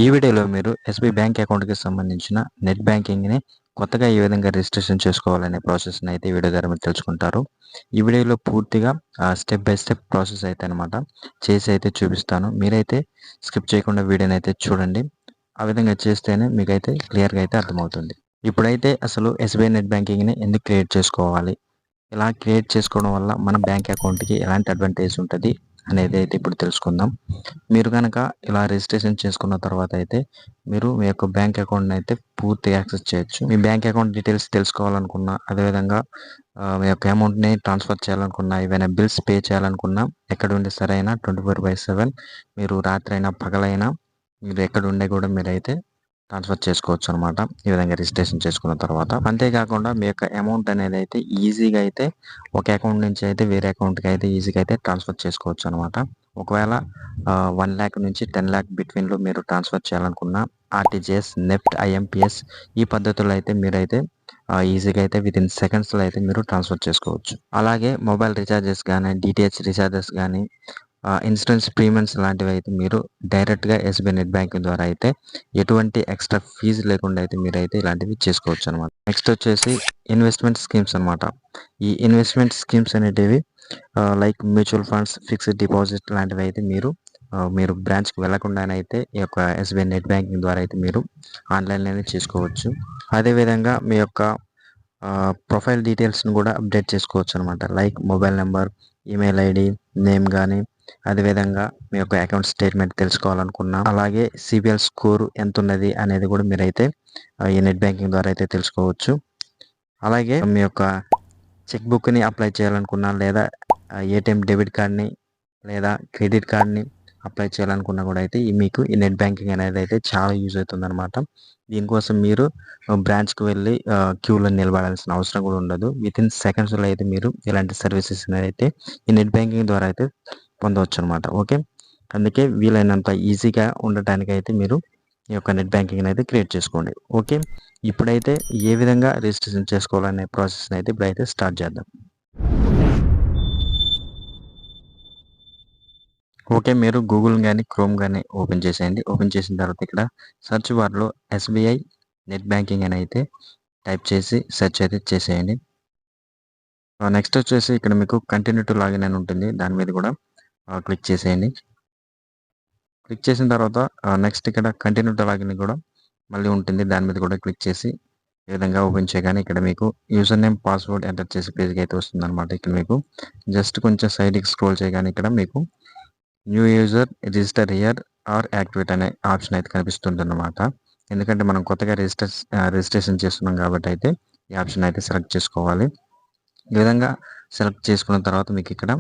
ఈ వీడియోలో మీరు ఎస్బీఐ బ్యాంక్ అకౌంట్‌కి సంబంధించిన నెట్ బ్యాంకింగ్‌ని కొత్తగా ఏ విధంగా రిజిస్ట్రేషన్ చేసుకోవాలనే ప్రాసెస్‌ని అయితే ఈ వీడియో ద్వారా మీరు తెలుసుకుంటారు. ఈ వీడియోలో పూర్తిగా స్టెప్ బై స్టెప్ ప్రాసెస్ అయితే అనమాట చేసి అయితే చూపిస్తాను. మీరైతే స్కిప్ చేయకుండా వీడియోని అయితే చూడండి. ఆ విధంగా చేస్తేనే మీకైతే క్లియర్‌గా అయితే అర్థమవుతుంది. ఇప్పుడైతే అసలు ఎస్బీఐ నెట్ బ్యాంకింగ్‌ని ఎందుకు క్రియేట్ చేసుకోవాలి? ఇలా క్రియేట్ చేసుకోవడం వల్ల మన బ్యాంక్ అకౌంట్‌కి ఎలాంటి అడ్వాంటేజ్ ఉంటది అనేది అయితే ఇప్పుడు తెలుసుకుందాం. మీరు గనక ఇలా రిజిస్ట్రేషన్ చేసుకున్న తర్వాత అయితే మీరు మీ యొక్క బ్యాంక్ అకౌంట్‌ని అయితే పూర్తిగా యాక్సెస్ చేయొచ్చు. మీ బ్యాంక్ అకౌంట్ డీటెయిల్స్ తెలుసుకోవాలనుకున్నా, అదేవిధంగా మీ యొక్క అమౌంట్‌ని ట్రాన్స్‌ఫర్ చేయాలనుకున్నా, ఏవైనా బిల్స్ పే చేయాలనుకున్నా, ఎక్కడుండి సరైనా 24/7 మీరు రాత్రైనా, పగలైనా మీరు ఎక్కడుండి కూడా మీరైతే ట్రాన్స్ఫర్ చేసుకోవచ్చు అనమాట. ఈ విధంగా రిజిస్ట్రేషన్ చేసుకున్న తర్వాత. అంతేకాకుండా మీ యొక్క అమౌంట్ అనేది అయితే ఈజీగా అయితే ఒక అకౌంట్ నుంచి అయితే వేరే అకౌంట్‌కి అయితే ఈజీగా అయితే ట్రాన్స్ఫర్ చేసుకోవచ్చు అనమాట. ఒకవేళ 1,00,000 నుంచి 10,00,000 బిట్వీన్‌లో మీరు ట్రాన్స్ఫర్ చేయాలనుకున్న ఆర్టీజీఎస్, నెఫ్ట్, ఐఎంపీఎస్ ఈ పద్ధతుల్లో అయితే మీరైతే ఈజీగా అయితే వితిన్ సెకండ్స్‌లో అయితే మీరు ట్రాన్స్ఫర్ చేసుకోవచ్చు. అలాగే మొబైల్ రీచార్జెస్ గానీ, డీటీహెచ్ రీచార్జెస్ గానీ, ఇన్సూరెన్స్ ప్రీమియమ్స్ లాంటివి అయితే మీరు డైరెక్ట్‌గా ఎస్బీఐ నెట్ బ్యాంకింగ్ ద్వారా అయితే ఎటువంటి ఎక్స్ట్రా ఫీజు లేకుండా అయితే మీరైతే ఇలాంటివి చేసుకోవచ్చు అనమాట. నెక్స్ట్ వచ్చేసి ఇన్వెస్ట్మెంట్ స్కీమ్స్ అనమాట. ఈ ఇన్వెస్ట్మెంట్ స్కీమ్స్ అనేటివి like mutual funds, fixed deposit లాంటివి అయితే మీరు బ్రాంచ్‌కి వెళ్ళకుండానే అయితే ఈ యొక్క ఎస్బీఐ నెట్ బ్యాంకింగ్ ద్వారా అయితే మీరు ఆన్‌లైన్‌లోనే చేసుకోవచ్చు. అదేవిధంగా మీ యొక్క ప్రొఫైల్ డీటెయిల్స్‌ని కూడా అప్డేట్ చేసుకోవచ్చు అనమాట. Like mobile number, email ID, name గానీ, అదేవిధంగా మీ యొక్క అకౌంట్ స్టేట్మెంట్ తెలుసుకోవాలనుకున్నా, అలాగే సిబిఎల్ స్కోర్ ఎంతున్నది అనేది కూడా మీరైతే ఈ నెట్ బ్యాంకింగ్ ద్వారా అయితే తెలుసుకోవచ్చు. అలాగే మీ యొక్క చెక్ బుక్‌ని అప్లై చేయాలనుకున్నా, లేదా ఏటీఎం డెబిట్ కార్డ్‌ని లేదా క్రెడిట్ కార్డ్‌ని అప్లై చేయాలనుకున్నా కూడా అయితే మీకు ఈ నెట్ బ్యాంకింగ్ అనేది అయితే చాలా యూజ్ అవుతుందనమాట. దీనికోసం మీరు బ్రాంచ్‌కి వెళ్ళి క్యూలో నిలబడాల్సిన అవసరం కూడా ఉండదు. వితిన్ సెకండ్స్‌లో అయితే మీరు ఇలాంటి సర్వీసెస్ అయితే ఈ నెట్ బ్యాంకింగ్ ద్వారా అయితే పొందవచ్చనమాట. ఓకే. అందుకే వీలైనంత ఈజీగా ఉండటానికైతే మీరు ఈ యొక్క నెట్ బ్యాంకింగ్‌ని అయితే క్రియేట్ చేసుకోండి. ఓకే. ఇప్పుడైతే ఏ విధంగా రిజిస్ట్రేషన్ చేసుకోవాలనే ప్రాసెస్‌ని అయితే ఇప్పుడైతే స్టార్ట్ చేద్దాం. ఓకే. మీరు గూగుల్ గానీ, క్రోమ్ గానీ ఓపెన్ చేసేయండి. ఓపెన్ చేసిన తర్వాత ఇక్కడ సెర్చ్ బార్‌లో ఎస్బీఐ నెట్ బ్యాంకింగ్ అని అయితే టైప్ చేసి సెర్చ్ అయితే చేసేయండి. నెక్స్ట్ వచ్చేసి ఇక్కడ మీకు కంటిన్యూ టు లాగిన్ అని ఉంటుంది. దాని మీద కూడా క్లిక్ చేసేయండి. క్లిక్ చేసిన తర్వాత నెక్స్ట్ ఇక్కడ కంటిన్యూ టు లాగిన్ కూడా మళ్ళీ ఉంటుంది. దాని మీద కూడా క్లిక్ చేసి ఈ విధంగా ఓపెన్ చేయగానే ఇక్కడ మీకు యూజర్ నేమ్, పాస్వర్డ్ ఎంటర్ చేసే పేజ్‌కి అయితే వస్తుందన్నమాట. ఇక్కడ మీకు జస్ట్ కొంచెం సైడ్‌కి స్క్రోల్ చేయగానే ఇక్కడ మీకు new user register here or activate అనే ఆప్షన్ అయితే కనిపిస్తుందన్నమాట. ఎందుకంటే మనం కొత్తగా రిజిస్ట్రేషన్ చేస్తున్నాం కాబట్టి అయితే ఈ ఆప్షన్ అయితే సెలెక్ట్ చేసుకోవాలి. ఈ విధంగా సెలెక్ట్ చేసుకున్న తర్వాత మీకు ఇక్కడ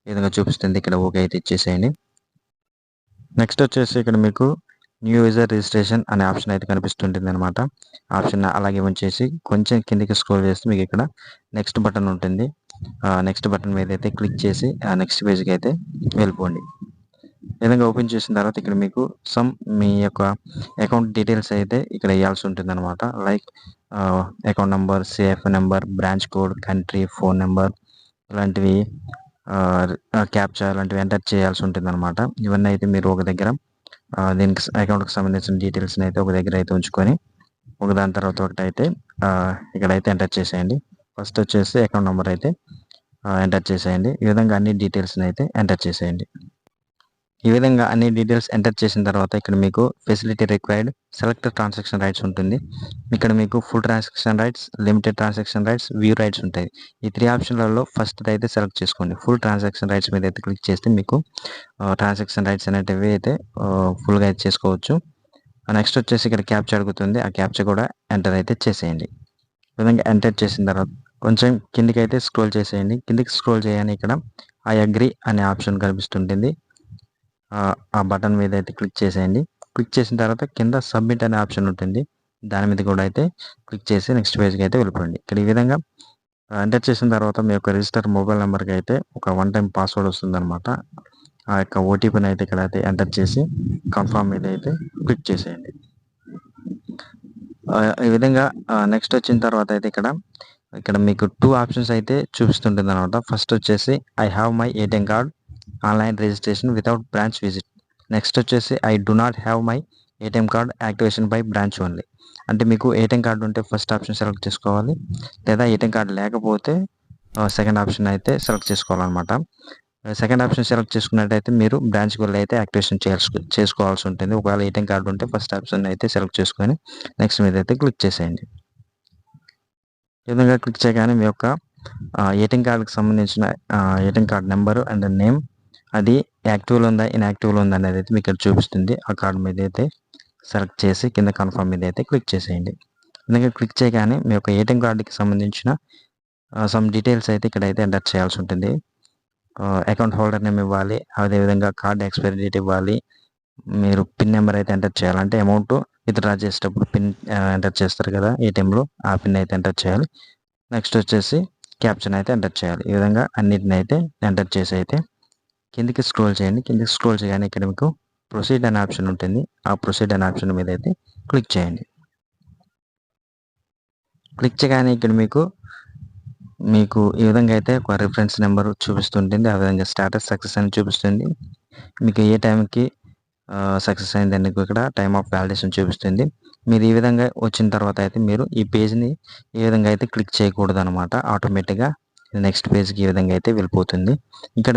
ఈ విధంగా చూపిస్తుంది. ఇక్కడ ఓకే అయితే ఇచ్చేసేయండి. నెక్స్ట్ వచ్చేసి ఇక్కడ మీకు న్యూ యూజర్ రిజిస్ట్రేషన్ అనే ఆప్షన్ అయితే కనిపిస్తుంటుంది అనమాట. ఆప్షన్ అలాగే ఉంచేసి కొంచెం కిందికి స్క్రోల్ చేస్తే మీకు ఇక్కడ నెక్స్ట్ బటన్ ఉంటుంది. నెక్స్ట్ బటన్ మీద అయితే క్లిక్ చేసి నెక్స్ట్ పేజ్‌కి అయితే వెళ్ళిపోండి. ఈ విధంగా ఓపెన్ చేసిన తర్వాత ఇక్కడ మీకు మీ యొక్క అకౌంట్ డీటెయిల్స్ అయితే ఇక్కడ ఇయ్యాల్సి ఉంటుందన్నమాట. Like account number, CF number, branch code, country, phone number ఇలాంటివి క్యాప్చా ఇలాంటివి ఎంటర్ చేయాల్సి ఉంటుందన్నమాట. ఇవన్నీ అయితే మీరు ఒక దగ్గర దీనికి అకౌంట్‌కి సంబంధించిన డీటెయిల్స్‌ని అయితే ఒక దగ్గర అయితే ఉంచుకొని ఒకదాని తర్వాత ఒకటైతే ఇక్కడైతే ఎంటర్ చేసేయండి. ఫస్ట్ వచ్చేసి అకౌంట్ నంబర్ అయితే ఎంటర్ చేసేయండి. ఈ విధంగా అన్ని డీటెయిల్స్‌ని అయితే ఎంటర్ చేసేయండి. ఈ విధంగా అన్ని డీటెయిల్స్ ఎంటర్ చేసిన తర్వాత ఇక్కడ మీకు facility required select transaction rights ఉంటుంది. ఇక్కడ మీకు full transaction rights, limited transaction rights, view rights ఉంటాయి. ఈ 3 ఆప్షన్‌లలో ఫస్ట్‌ది అయితే సెలెక్ట్ చేసుకోండి. ఫుల్ ట్రాన్సాక్షన్ రైట్స్ మీద అయితే క్లిక్ చేస్తే మీకు ట్రాన్సాక్షన్ రైట్స్ అనేటివి అయితే ఫుల్‌గా అయితే చేసుకోవచ్చు. నెక్స్ట్ వచ్చేసి ఇక్కడ క్యాప్చా అడుగుతుంది. ఆ క్యాప్చా కూడా ఎంటర్ అయితే చేసేయండి. ఈ విధంగా ఎంటర్ చేసిన తర్వాత కొంచెం కిందికైతే స్క్రోల్ చేసేయండి. కిందికి స్క్రోల్ చేయగానే ఇక్కడ ఐ అగ్రీ అనే ఆప్షన్ కనిపిస్తుంటుంది. ఆ బటన్ మీద అయితే క్లిక్ చేసేయండి. క్లిక్ చేసిన తర్వాత కింద సబ్మిట్ అనే ఆప్షన్ ఉంటుంది. దాని మీద కూడా అయితే క్లిక్ చేసి నెక్స్ట్ పేజ్‌కి అయితే వెళ్ళిపోండి. ఇక్కడ ఈ విధంగా ఎంటర్ చేసిన తర్వాత మీ యొక్క రిజిస్టర్ మొబైల్ నంబర్‌కి అయితే ఒక వన్ టైమ్ పాస్వర్డ్ వస్తుందన్నమాట. ఆ యొక్క ఓటీపీని అయితే ఇక్కడ అయితే ఎంటర్ చేసి కన్ఫర్మ్ మీద అయితే క్లిక్ చేసేయండి. ఈ విధంగా నెక్స్ట్ వచ్చిన తర్వాత అయితే ఇక్కడ మీకు 2 ఆప్షన్స్ అయితే చూపిస్తుంటుందన్నమాట. ఫస్ట్ వచ్చేసి I have my ATM card online registration without branch visit. Next వచ్చేసి I do not have my ATM card activation by branch only. అంటే మీకు ఏటీఎం కార్డు ఉంటే ఫస్ట్ ఆప్షన్ సెలెక్ట్ చేసుకోవాలి, లేదా ఏటీఎం కార్డు లేకపోతే సెకండ్ ఆప్షన్ అయితే select చేసుకోవాలన్నమాట. Second option select చేసుకున్నట్టయితే మీరు బ్రాంచ్కి వెళ్ళి అయితే యాక్టివేషన్ చేసుకోవాల్సి ఉంటుంది. ఒకవేళ ఏటీఎం కార్డు ఉంటే ఫస్ట్ ఆప్షన్ అయితే సెలెక్ట్ చేసుకొని నెక్స్ట్ మీద అయితే క్లిక్ చేసేయండి. ఈ విధంగా క్లిక్ చేయగానే మీ యొక్క ఏటీఎం కార్డుకి సంబంధించిన ATM card number and name అది యాక్టివ్లో ఉందా ఇన్యాక్టివ్లో ఉందా అనేది అయితే మీకు ఇక్కడ చూపిస్తుంది. ఆ కార్డు మీద అయితే సెలెక్ట్ చేసి కింద కన్ఫర్మ్ మీద అయితే క్లిక్ చేసేయండి. విధంగా క్లిక్ చేయగానే మీ యొక్క ఏటీఎం కార్డుకి సంబంధించిన సమ్ డీటెయిల్స్ అయితే ఇక్కడైతే ఎంటర్ చేయాల్సి ఉంటుంది. అకౌంట్ హోల్డర్ నేమ్ ఇవ్వాలి, అదేవిధంగా కార్డ్ ఎక్స్పైరీ డేట్ ఇవ్వాలి, మీరు పిన్ నెంబర్ అయితే ఎంటర్ చేయాలి. అంటే అమౌంట్ విత్డ్రా చేసేటప్పుడు పిన్ ఎంటర్ చేస్తారు కదా ఏటీఎంలో, ఆ పిన్ అయితే ఎంటర్ చేయాలి. నెక్స్ట్ వచ్చేసి క్యాప్షన్ అయితే ఎంటర్ చేయాలి. ఈ విధంగా అన్నిటిని అయితే ఎంటర్ చేసి అయితే కిందికి స్క్రోల్ చేయండి. కిందికి స్క్రోల్ చేయగానే ఇక్కడ మీకు ప్రొసీడ్ అనే ఆప్షన్ ఉంటుంది. ఆ ప్రొసీడ్ అనే ఆప్షన్ మీద అయితే క్లిక్ చేయండి. క్లిక్ చేయగానే ఇక్కడ మీకు ఈ విధంగా అయితే ఒక రిఫరెన్స్ నెంబర్ చూపిస్తుంటుంది. ఆ విధంగా స్టేటస్ సక్సెస్ అని చూపిస్తుంది. మీకు ఏ టైంకి సక్సెస్ అయిందని ఇక్కడ టైమ్ ఆఫ్ వ్యాలిడేషన్ చూపిస్తుంది. మీరు ఈ విధంగా వచ్చిన తర్వాత అయితే మీరు ఈ పేజ్ని ఈ విధంగా అయితే క్లిక్ చేయకూడదు అనమాట. ఆటోమేటిక్గా నెక్స్ట్ పేజ్కి ఈ విధంగా అయితే వెళ్ళిపోతుంది. ఇక్కడ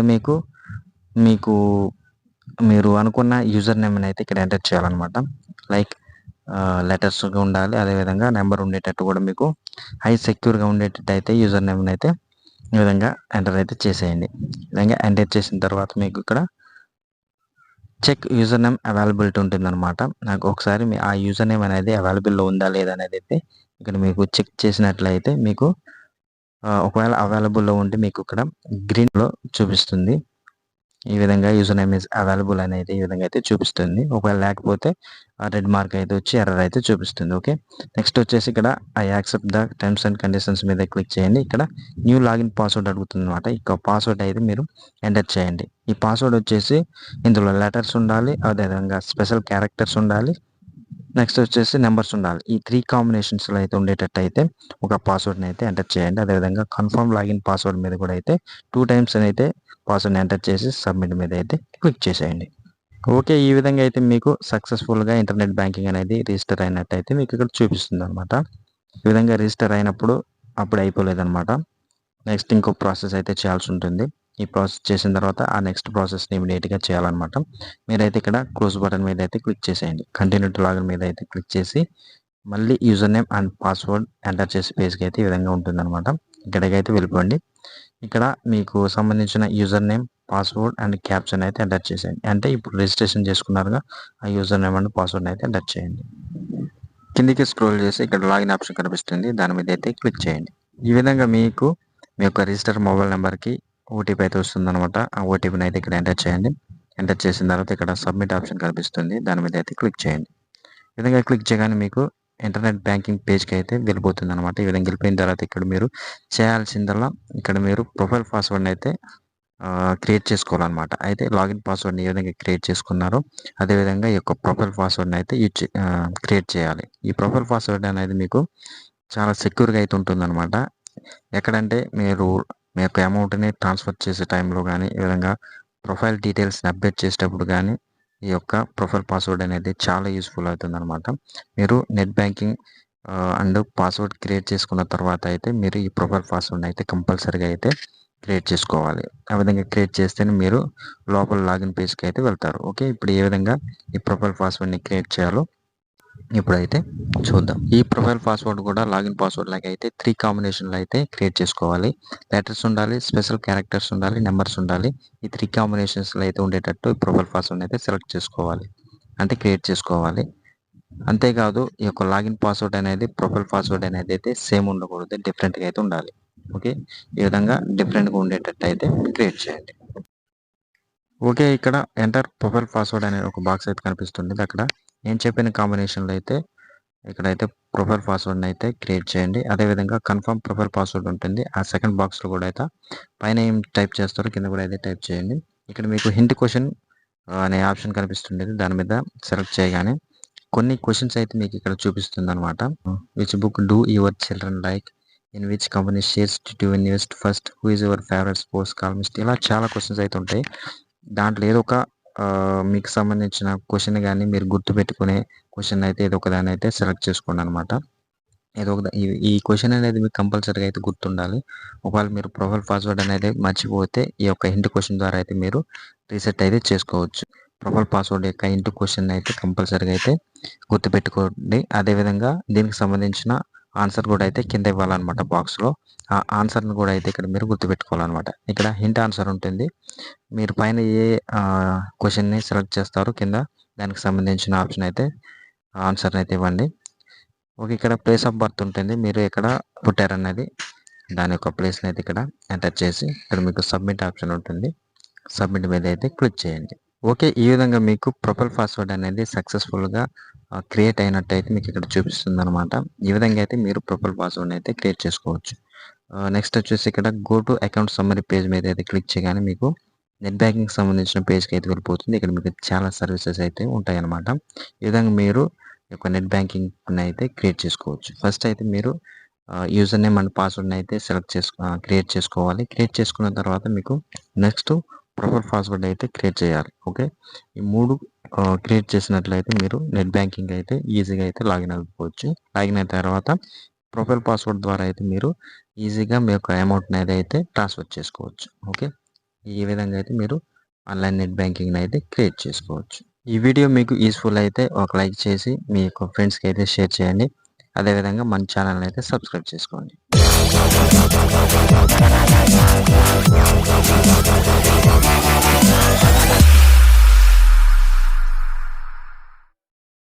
మీరు అనుకున్న యూజర్ నేమ్ని అయితే ఇక్కడ ఎంటర్ చేయాలన్నమాట. లైక్ లెటర్స్గా ఉండాలి, అదేవిధంగా నెంబర్ ఉండేటట్టు కూడా మీకు హై సెక్యూర్గా ఉండేటట్టు అయితే యూజర్ నేమ్ని అయితే ఈ విధంగా ఎంటర్ అయితే చేసేయండి. ఈ విధంగా ఎంటర్ చేసిన తర్వాత మీకు ఇక్కడ చెక్ యూజర్ నేమ్ అవైలబిలిటీ ఉంటుందన్నమాట. నాకు ఒకసారి ఆ యూజర్ నేమ్ అనేది అవైలబుల్లో ఉందా లేదా అనేది అయితే ఇక్కడ మీకు చెక్ చేసినట్లయితే మీకు ఒకవేళ అవైలబుల్లో ఉంటే మీకు ఇక్కడ గ్రీన్లో చూపిస్తుంది. ఈ విధంగా యూజర్ నేమ్ ఇస్ అవైలబుల్ అనేది ఈ విధంగా అయితే చూపిస్తుంది. ఒకవేళ లేకపోతే రెడ్ మార్క్ అయితే వచ్చి ఎర్రర్ అయితే చూపిస్తుంది. ఓకే, నెక్స్ట్ వచ్చేసి ఇక్కడ I accept the terms and conditions మీద క్లిక్ చేయండి. ఇక్కడ న్యూ లాగిన్ పాస్వర్డ్ అడుగుతుంది అనమాట. ఇక పాస్వర్డ్ అయితే మీరు ఎంటర్ చేయండి. ఈ పాస్వర్డ్ వచ్చేసి ఇందులో లెటర్స్ ఉండాలి, అదేవిధంగా స్పెషల్ క్యారెక్టర్స్ ఉండాలి, నెక్స్ట్ వచ్చేసి నెంబర్స్ ఉండాలి. ఈ 3 కాంబినేషన్స్లో అయితే ఉండేటట్టు అయితే ఒక పాస్వర్డ్ని అయితే ఎంటర్ చేయండి. అదేవిధంగా కన్ఫర్మ్ లాగిన్ పాస్వర్డ్ మీద కూడా అయితే 2 టైమ్స్ అయితే పాస్వర్డ్ని ఎంటర్ చేసి సబ్మిట్ మీద అయితే క్లిక్ చేసేయండి. ఓకే, ఈ విధంగా అయితే మీకు సక్సెస్ఫుల్గా ఇంటర్నెట్ బ్యాంకింగ్ అనేది రిజిస్టర్ అయినట్టు అయితే మీకు ఇక్కడ చూపిస్తుంది అనమాట. ఈ విధంగా రిజిస్టర్ అయినప్పుడు అప్పుడు అయిపోలేదన్నమాట. నెక్స్ట్ ఇంకో ప్రాసెస్ అయితే చేయాల్సి ఉంటుంది. ఈ ప్రాసెస్ చేసిన తర్వాత ఆ నెక్స్ట్ ప్రాసెస్ని ఇమీడియట్గా చేయాలన్నమాట. మీరైతే ఇక్కడ క్లోజ్ బటన్ మీద అయితే క్లిక్ చేసేయండి. కంటిన్యూ టు లాగిన్ మీద అయితే క్లిక్ చేసి మళ్ళీ user name and password enter చేసే పేజ్కి అయితే ఈ విధంగా ఉంటుందన్నమాట. ఇక్కడికైతే వెళ్ళిపోండి. ఇక్కడ మీకు సంబంధించిన user name, password and caption అయితే ఎంటర్ చేసేయండి. అంటే ఇప్పుడు రిజిస్ట్రేషన్ చేసుకున్నారుగా, ఆ యూజర్ నేమ్ అండ్ పాస్వర్డ్ అయితే ఎంటర్ చేయండి. కిందికి స్క్రోల్ చేసి ఇక్కడ లాగిన్ ఆప్షన్ కనిపిస్తుంది, దాని మీద అయితే క్లిక్ చేయండి. ఈ విధంగా మీ యొక్క రిజిస్టర్ మొబైల్ నెంబర్కి ఓటీపీ అయితే వస్తుందన్నమాట. ఆ ఓటీపీని అయితే ఇక్కడ ఎంటర్ చేయండి. ఎంటర్ చేసిన తర్వాత ఇక్కడ సబ్మిట్ ఆప్షన్ కనిపిస్తుంది, దాని మీద అయితే క్లిక్ చేయండి. ఈ విధంగా క్లిక్ చేయగానే మీకు ఇంటర్నెట్ బ్యాంకింగ్ పేజ్కి అయితే వెళ్ళిపోతుంది అనమాట. ఈ విధంగా వెళ్ళిపోయిన తర్వాత ఇక్కడ మీరు చేయాల్సిందల్లా ఇక్కడ మీరు ప్రొఫైల్ పాస్వర్డ్ని అయితే క్రియేట్ చేసుకోవాలన్నమాట. అయితే లాగిన్ పాస్వర్డ్ని ఏ విధంగా క్రియేట్ చేసుకున్నారో అదేవిధంగా ఈ యొక్క ప్రొఫైల్ పాస్వర్డ్ని అయితే క్రియేట్ చేయాలి. ఈ ప్రొఫైల్ పాస్వర్డ్ అనేది మీకు చాలా సెక్యూర్గా అయితే ఉంటుందన్నమాట. ఎక్కడంటే మీరు మీ యొక్క అమౌంట్ని ట్రాన్స్ఫర్ చేసే టైంలో కానీ, ఈ విధంగా ప్రొఫైల్ డీటెయిల్స్ని అప్డేట్ చేసేటప్పుడు కానీ ఈ యొక్క ప్రొఫైల్ పాస్వర్డ్ అనేది చాలా యూస్ఫుల్ అవుతుందన్నమాట. మీరు net banking and password create చేసుకున్న తర్వాత అయితే మీరు ఈ ప్రొఫైల్ పాస్వర్డ్ని అయితే కంపల్సరీగా అయితే క్రియేట్ చేసుకోవాలి. ఆ విధంగా క్రియేట్ చేస్తేనే మీరు లోపల లాగిన్ పేజ్కి అయితే వెళ్తారు. ఓకే, ఇప్పుడు ఏ విధంగా ఈ ప్రొఫైల్ పాస్వర్డ్ని క్రియేట్ చేయాలో ఇప్పుడైతే చూద్దాం. ఈ ప్రొఫైల్ పాస్వర్డ్ కూడా లాగిన్ పాస్వర్డ్ లాగా అయితే 3 కాంబినేషన్లు అయితే క్రియేట్ చేసుకోవాలి. లెటర్స్ ఉండాలి, స్పెషల్ క్యారెక్టర్స్ ఉండాలి, నెంబర్స్ ఉండాలి. ఈ 3 కాంబినేషన్స్లో అయితే ఉండేటట్టు ప్రొఫైల్ పాస్వర్డ్ అయితే సెలెక్ట్ చేసుకోవాలి, అంటే క్రియేట్ చేసుకోవాలి. అంతేకాదు ఈ యొక్క లాగిన్ పాస్వర్డ్ అనేది ప్రొఫైల్ పాస్వర్డ్ అనేది అయితే సేమ్ ఉండకూడదు, డిఫరెంట్గా అయితే ఉండాలి. ఓకే, ఈ విధంగా డిఫరెంట్గా ఉండేటట్టు అయితే క్రియేట్ చేయండి. ఓకే, ఇక్కడ ఎంటర్ ప్రొఫైల్ పాస్వర్డ్ అనే ఒక బాక్స్ అయితే కనిపిస్తుంది. అక్కడ నేను చెప్పిన కాంబినేషన్లో అయితే ఇక్కడైతే ప్రొఫైల్ పాస్వర్డ్ని అయితే క్రియేట్ చేయండి. అదేవిధంగా కన్ఫర్మ్ ప్రొఫైల్ పాస్వర్డ్ ఉంటుంది. ఆ సెకండ్ బాక్స్లో కూడా అయితే పైన ఏం టైప్ చేస్తారో కింద కూడా అయితే టైప్ చేయండి. ఇక్కడ మీకు హింట్ క్వశ్చన్ అనే ఆప్షన్ కనిపిస్తుండేది, దాని మీద సెలెక్ట్ చేయగానే కొన్ని క్వశ్చన్స్ అయితే మీకు ఇక్కడ చూపిస్తుంది అనమాట. Which book do your children like, in which company shares to invest first, who is your favourite sports columnist, ఇలా చాలా క్వశ్చన్స్ అయితే ఉంటాయి. దాంట్లో ఏదో ఒక మీకు సంబంధించిన క్వెషన్ గాని మీరు గుర్తుపెట్టుకునే క్వెషన్ అయితే ఏదో ఒకదాన్ని అయితే సెలెక్ట్ చేసుకోండనమాట. ఏదో ఒక ఈ క్వెషన్ అనేది మీకు కంపల్సరీగా అయితే గుర్తుండాలి. ఒకవేళ మీరు ప్రొఫైల్ పాస్వర్డ్ అనేది మర్చిపోతే ఈ యొక్క హింట్ క్వెషన్ ద్వారా అయితే మీరు రీసెట్ అయితే చేసుకోవచ్చు. ప్రొఫైల్ పాస్వర్డ్ యొక్క హింట్ క్వెషన్ అయితే కంపల్సరీగా అయితే గుర్తుపెట్టుకోండి. అదేవిధంగా దీనికి సంబంధించిన ఆన్సర్ కూడా అయితే కింద ఇవ్వాలన్నమాట బాక్స్‌లో. ఆ ఆన్సర్‌ని కూడా అయితే ఇక్కడ మీరు గుర్తుపెట్టుకోవాలన్నమాట. ఇక్కడ హింట్ ఆన్సర్ ఉంటుంది. మీరు పైన ఏ క్వెషన్‌ని సెలెక్ట్ చేస్తారో కింద దానికి సంబంధించిన ఆప్షన్ అయితే ఆన్సర్‌ని అయితే ఇవ్వండి. ఓకే. ఇక్కడ ప్లేస్ ఆఫ్ బర్త్ ఉంటుంది. మీరు ఎక్కడ పుట్టారన్నది దాని యొక్క ప్లేస్‌ని అయితే ఇక్కడ ఎంటర్ చేసి ఇక్కడ మీకు సబ్మిట్ ఆప్షన్ ఉంటుంది. సబ్మిట్ మీద అయితే క్లిక్ చేయండి. ఓకే. ఈ విధంగా మీకు ప్రొఫైల్ పాస్వర్డ్ అనేది సక్సెస్‌ఫుల్‌గా క్రియేట్ అయినట్టయితే మీకు ఇక్కడ చూపిస్తుందనమాట. ఈ విధంగా అయితే మీరు ప్రొఫైల్ పాస్వర్డ్‌ని అయితే క్రియేట్ చేసుకోవచ్చు. నెక్స్ట్ వచ్చేసి ఇక్కడ go to account summary page మీద అయితే క్లిక్ చేయగానే మీకు నెట్ బ్యాంకింగ్‌కి సంబంధించిన పేజ్‌కి అయితే వెళ్ళిపోతుంది. ఇక్కడ మీకు చాలా సర్వీసెస్ అయితే ఉంటాయన్నమాట. ఈ విధంగా మీరు ఈ యొక్క నెట్ బ్యాంకింగ్‌ని అయితే క్రియేట్ చేసుకోవచ్చు. ఫస్ట్ అయితే మీరు యూజర్ నేమ్ అండ్ పాస్వర్డ్‌ని అయితే క్రియేట్ చేసుకోవాలి. క్రియేట్ చేసుకున్న తర్వాత మీకు నెక్స్ట్ ప్రొఫైల్ పాస్వర్డ్ అయితే క్రియేట్ చేయాలి. ఓకే. ఈ 3 క్రియేట్ చేసినట్లయితే మీరు నెట్ బ్యాంకింగ్ అయితే ఈజీగా అయితే లాగిన్ అయిపోవచ్చు. లాగిన్ అయిన తర్వాత ప్రొఫైల్ పాస్వర్డ్ ద్వారా అయితే మీరు ఈజీగా మీ యొక్క అమౌంట్‌ని అయితే ట్రాన్స్‌ఫర్ చేసుకోవచ్చు. ఓకే. ఈ విధంగా అయితే మీరు ఆన్‌లైన్ నెట్ బ్యాంకింగ్‌ని అయితే క్రియేట్ చేసుకోవచ్చు. ఈ వీడియో మీకు యూజ్‌ఫుల్ అయితే ఒక లైక్ చేసి మీ యొక్క ఫ్రెండ్స్‌కి అయితే షేర్ చేయండి. అదేవిధంగా మన ఛానల్‌ని అయితే సబ్స్క్రైబ్ చేసుకోండి.